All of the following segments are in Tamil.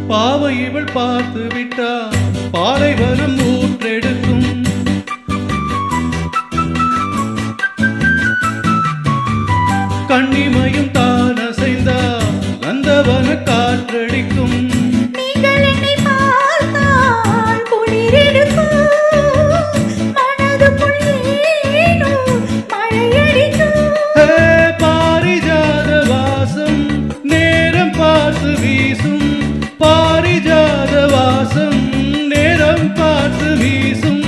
பாவை இவள் பார்த்து விட்டால் பாலைவனம் ஊற்றெடுக்கும். கண்ணிமையும் தான் அசைந்தால் நந்தவன காற்றடிக்கும். பாரிஜாத வாசம் நேரம் பார்த்து வீசும். பாரிஜாத வாசம் நேரம் பார்த்து வீசும்.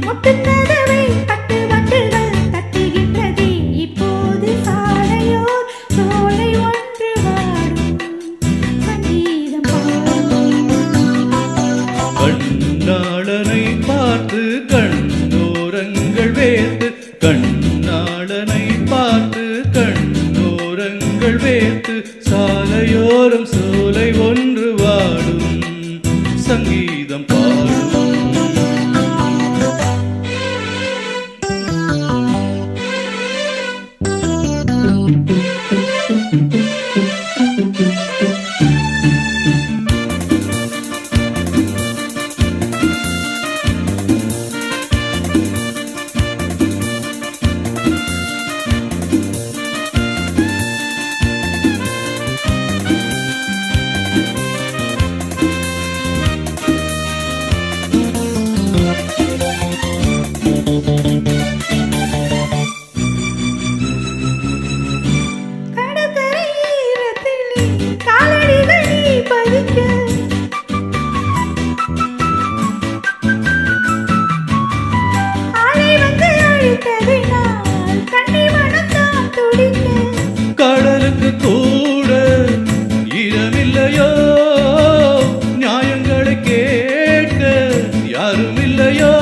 முட்டுக்கதவை பட்டு வண்டுகள் தட்டுகின்றதே, இப்போது சாலையோர் சோலை ஒன்று வாடும் சங்கீதம் பாடும். கண்ணாளனை பார்த்து கண்ணோரங்கள் வேர்த்து. கண்ணாளனை பார்த்து கண்ணோரங்கள் வேர்த்து. சாலையோரம் சோலை ஒன்று வாடும் சங்கீதம் பாடும். கடலுக்கு கூட இடமில்லையோ, நியாயங்களை கேட்க யாரும் இல்லையோ.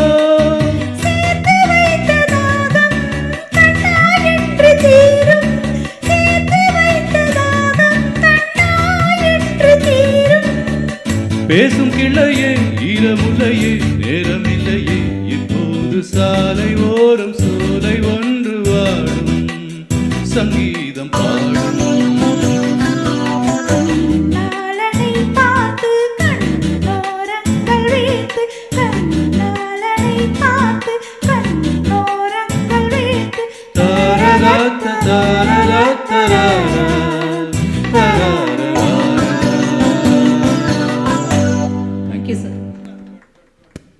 பேசும் கிளையே ஈரமுலையே நேரமில்லையே, இப்போது சாலை ஓரம்